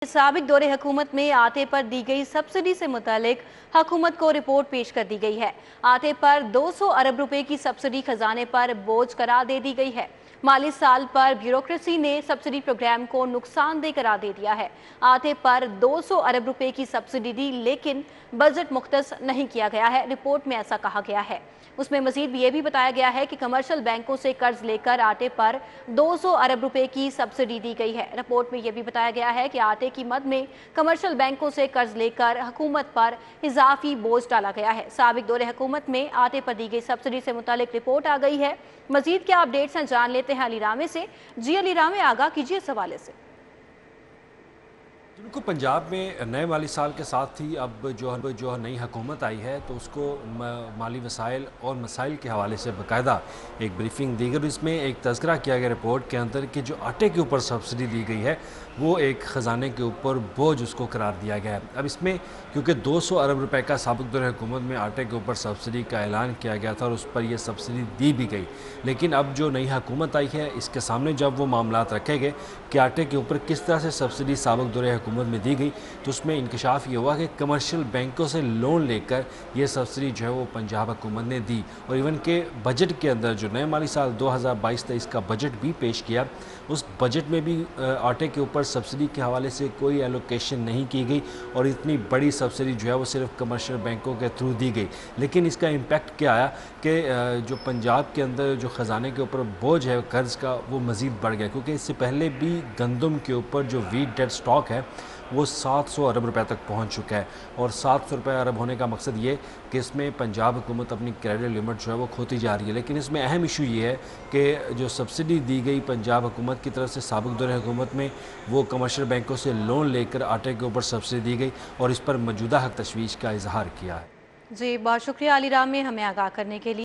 साबिक दौरे हुकूमत में आटे पर दी गई सब्सिडी से मुतालिक हुकूमत को रिपोर्ट पेश कर दी गई है। आटे पर 200 अरब रुपए की सब्सिडी खजाने पर बोझ करार दे दी गई है। माली साल पर ब्यूरोक्रेसी ने सब्सिडी प्रोग्राम को नुकसानदेह करार दे दिया है। आटे पर 200 अरब रुपए की सब्सिडी दी, लेकिन बजट मुख्तस नहीं किया गया है। रिपोर्ट में ऐसा कहा गया है। उसमें मजीद ये भी बताया गया है कि कमर्शियल बैंकों से कर्ज लेकर आटे पर 200 अरब रुपए की सब्सिडी दी गई है। रिपोर्ट में यह भी बताया गया है कि आटे की मद में कमर्शियल बैंकों से कर्ज लेकर हुकूमत पर इजाफी बोझ डाला गया है। साबिक दौरे हुकूमत में आटे पर दी गई सब्सिडी से मुतालिक रिपोर्ट आ गई है। मजीद क्या अपडेट्स हैं जान लेते हैं अली रामे से। जी अली रामे, आगाह कीजिए इस हवाले से। बिल्कुल, पंजाब में नए माली साल के साथ ही अब जो नई हुकूमत आई है तो उसको माली वसाइल और मसाइल के हवाले से बाकायदा एक ब्रीफिंग दी गई। इसमें एक तज़किरा किया गया रिपोर्ट के अंदर कि जो आटे के ऊपर सब्सिडी दी गई है वो एक ख़जाने के ऊपर बोझ उसको करार दिया गया है। अब इसमें क्योंकि 200 अरब रुपए का साबिक दौरे हुकूमत में आटे के ऊपर सब्सिडी का ऐलान किया गया था और उस पर यह सब्सिडी दी भी गई, लेकिन अब जो नई हुकूमत आई है इसके सामने जब वो मामला रखे गए कि आटे के ऊपर किस तरह से सब्सिडी साबिक दौरे हुकूमत में दी गई, तो उसमें इंकशाफ ये हुआ कि कमर्शियल बैंकों से लोन लेकर ये सब्सिडी जो है वो पंजाब हुकूमत ने दी। और इवन के बजट के अंदर जो नए माली साल 2022-23 का बजट भी पेश किया, उस बजट में भी आटे के ऊपर सब्सिडी के हवाले से कोई एलोकेशन नहीं की गई और इतनी बड़ी सब्सिडी जो है वो सिर्फ कमर्शियल बैंकों के थ्रू दी गई। लेकिन इसका इम्पैक्ट क्या आया कि जो पंजाब के अंदर जो ख़जाने के ऊपर बोझ है कर्ज़ का वो मज़ीद बढ़ गया, क्योंकि इससे पहले भी गंदम के ऊपर जो वीट डेड स्टॉक है वो 700 अरब रुपए तक पहुंच चुका है। और 700 रुपये अरब होने का मकसद ये कि इसमें पंजाब हुकूमत अपनी क्रेडिट लिमिट जो है वो खोती जा रही है। लेकिन इसमें अहम इशू ये है कि जो सब्सिडी दी गई पंजाब हुकूमत की तरफ से साबिक दौरे हुकूमत में, वो कमर्शियल बैंकों से लोन लेकर आटे के ऊपर सब्सिडी दी गई और इस पर मौजूदा हक तशवीश का इजहार किया है। जी, बहुत शुक्रिया अली रामे, हमें आगाह करने के लिए।